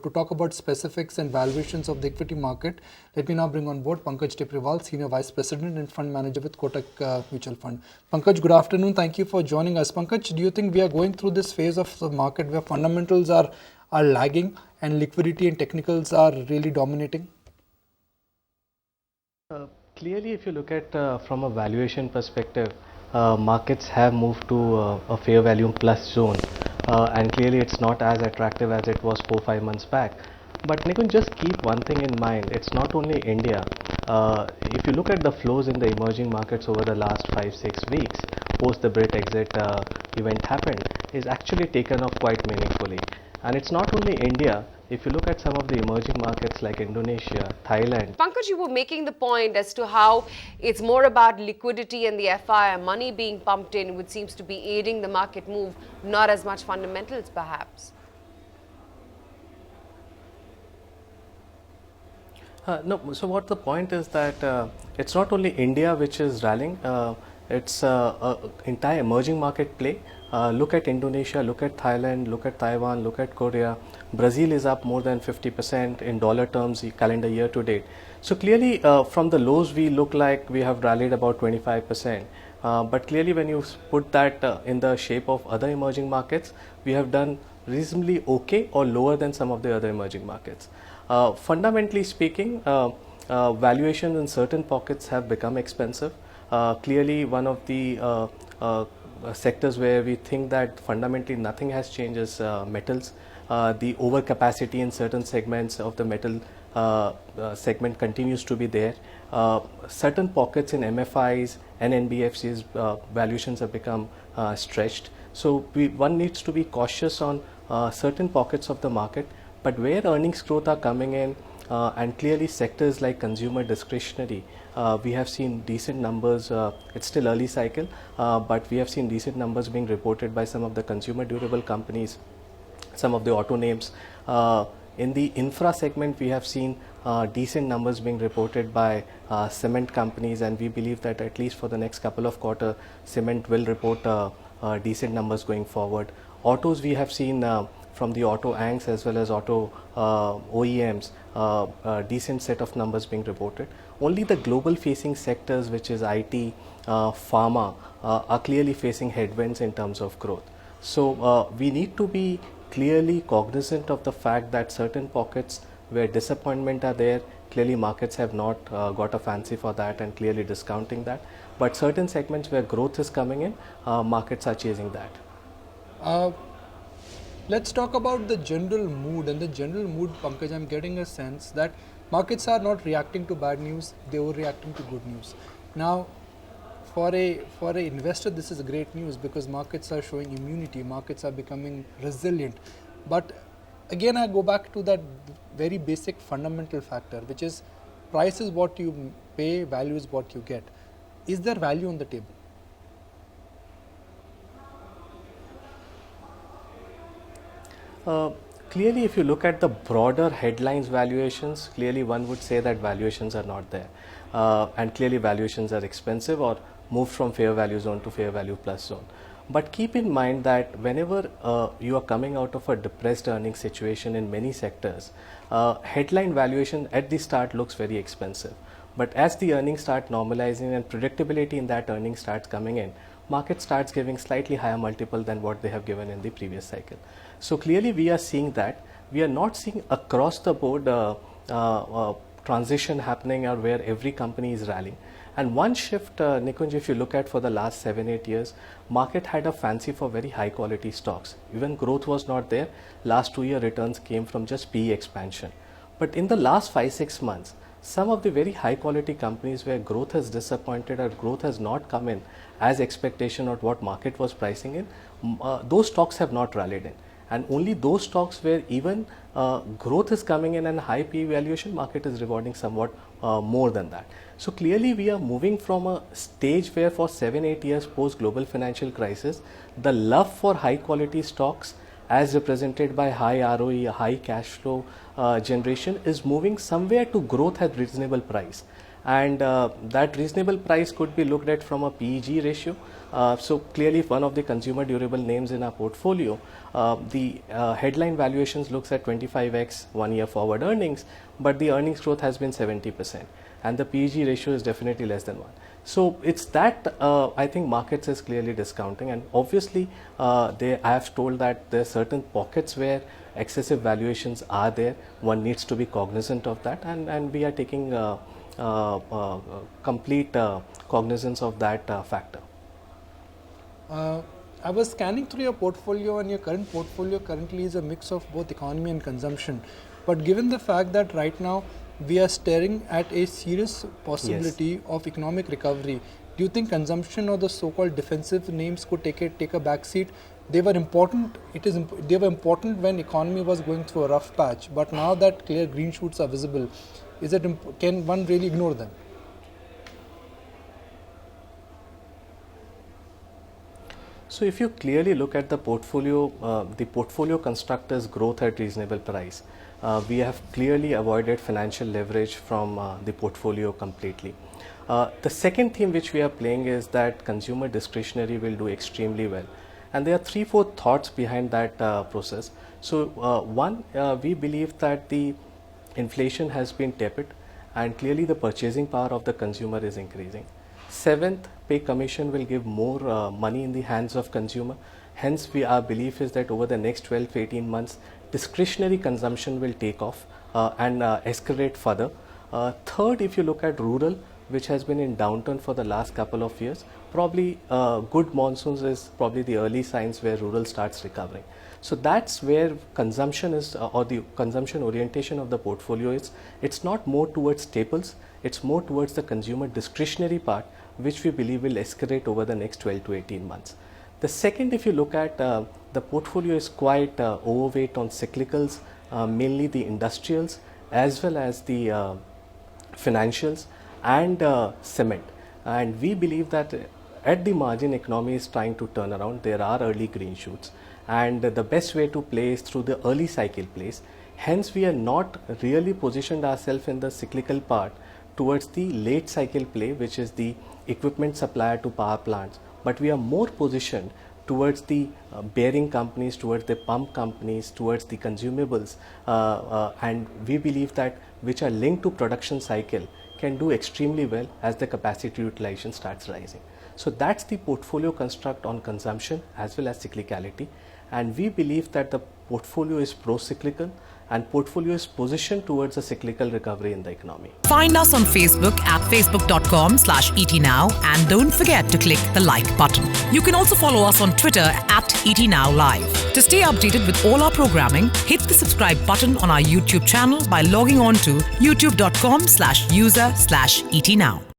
To talk about specifics and valuations of the equity market, let me now bring on board Pankaj Tibrewal, Senior Vice President and Fund Manager with Kotak Mutual Fund. Pankaj, good afternoon. Thank you for joining us. Pankaj, do you think we are going through this phase of the market where fundamentals are lagging and liquidity and technicals are really dominating? Clearly, if you look at from a valuation perspective, markets have moved to a fair value plus zone, and clearly it's not as attractive as it was 4-5 months back. But Nikun, just keep one thing in mind, it's not only India. If you look at the flows in the emerging markets over the last 5-6 weeks, post the Brit exit event happened, is actually taken off quite meaningfully. And it's not only India. If you look at some of the emerging markets like Indonesia, Thailand. Pankaj, you were making the point as to how it's more about liquidity and the FI money being pumped in, which seems to be aiding the market move, not as much fundamentals perhaps. No, so what the point is that it's not only India which is rallying, it's entire emerging market play. Look at Indonesia, look at Thailand, look at Taiwan, look at Korea. Brazil is up more than 50% in dollar terms calendar year to date. So clearly from the lows we look like we have rallied about 25%. But clearly when you put that in the shape of other emerging markets, we have done reasonably okay or lower than some of the other emerging markets. Fundamentally speaking, valuations in certain pockets have become expensive. Clearly one of the sectors where we think that fundamentally nothing has changed is metals. The overcapacity in certain segments of the metal segment continues to be there. Certain pockets in MFIs and NBFCs valuations have become stretched. So one needs to be cautious on certain pockets of the market, but where earnings growth are coming in and clearly sectors like consumer discretionary, we have seen decent numbers. It's still early cycle, but we have seen decent numbers being reported by some of the consumer durable companies, some of the auto names. In the infra segment, we have seen decent numbers being reported by cement companies, and we believe that at least for the next couple of quarters, cement will report decent numbers going forward. Autos, we have seen from the auto ANGs as well as auto OEMs, decent set of numbers being reported. Only the global facing sectors, which is IT, pharma, are clearly facing headwinds in terms of growth. So we need to be clearly cognizant of the fact that certain pockets where disappointment are there, clearly markets have not got a fancy for that and clearly discounting that. But certain segments where growth is coming in, markets are chasing that. Let's talk about the general mood. And the general mood, Pankaj, I'm getting a sense that markets are not reacting to bad news, they were reacting to good news. Now, for a investor, this is great news because markets are showing immunity, markets are becoming resilient. But again, I go back to that very basic fundamental factor, which is price is what you pay, value is what you get. Is there value on the table? Clearly, if you look at the broader headlines valuations, clearly one would say that valuations are not there. And clearly valuations are expensive or moved from fair value zone to fair value plus zone. But keep in mind that whenever you are coming out of a depressed earnings situation in many sectors, headline valuation at the start looks very expensive. But as the earnings start normalizing and predictability in that earnings starts coming in, market starts giving slightly higher multiple than what they have given in the previous cycle. So clearly we are seeing that. We are not seeing across the board transition happening or where every company is rallying. And one shift, Nikunj, if you look at for the last 7-8 years, market had a fancy for very high quality stocks. Even growth was not there. Last 2-year returns came from just PE expansion. But in the last 5-6 months, some of the very high quality companies where growth has disappointed or growth has not come in as expectation or what market was pricing in, those stocks have not rallied in. And only those stocks where even growth is coming in and high PE valuation, market is rewarding somewhat more than that. So clearly we are moving from a stage where for 7-8 years post global financial crisis, the love for high quality stocks as represented by high ROE, high cash flow generation is moving somewhere to growth at reasonable price. and that reasonable price could be looked at from a PEG ratio. So clearly one of the consumer durable names in our portfolio, the headline valuations looks at 25x 1 year forward earnings, but the earnings growth has been 70% and the PEG ratio is definitely less than 1. So it's that I think markets is clearly discounting, and obviously I have told that there are certain pockets where excessive valuations are there. One needs to be cognizant of that, and we are taking complete cognizance of that factor. I was scanning through your portfolio, and your current portfolio currently is a mix of both economy and consumption. But given the fact that right now we are staring at a serious possibility of economic recovery, do you think consumption or the so-called defensive names could take a back seat? They were important. They were important when economy was going through a rough patch. But now that clear green shoots are visible, can one really ignore them? So if you clearly look at the portfolio constructor's growth at reasonable price, we have clearly avoided financial leverage from the portfolio completely. The second theme which we are playing is that consumer discretionary will do extremely well. And there are 3-4 thoughts behind that process. So one, we believe that the inflation has been tepid and clearly the purchasing power of the consumer is increasing. Seventh, pay commission will give more money in the hands of consumer. Hence, our belief is that over the next 12 to 18 months, discretionary consumption will take off and escalate further. Third, if you look at rural, which has been in downturn for the last couple of years, probably good monsoons is probably the early signs where rural starts recovering. So that's where consumption is, or the consumption orientation of the portfolio is. It's not more towards staples, it's more towards the consumer discretionary part, which we believe will escalate over the next 12 to 18 months. The second, if you look at the portfolio is quite overweight on cyclicals, mainly the industrials as well as the financials and cement. And we believe that at the margin economy is trying to turn around. There are early green shoots, and the best way to play is through the early cycle plays. Hence, we are not really positioned ourselves in the cyclical part towards the late cycle play, which is the equipment supplier to power plants, but we are more positioned towards the bearing companies, towards the pump companies, towards the consumables, and we believe that which are linked to production cycle can do extremely well as the capacity utilization starts rising. So that's the portfolio construct on consumption as well as cyclicality, and we believe that the portfolio is pro-cyclical and portfolio is positioned towards a cyclical recovery in the economy. Find us on Facebook at facebook.com/etnow and don't forget to click the like button. You can also follow us on Twitter at etnowlive. To stay updated with all our programming, hit the subscribe button on our YouTube channel by logging on to youtube.com/user/etnow.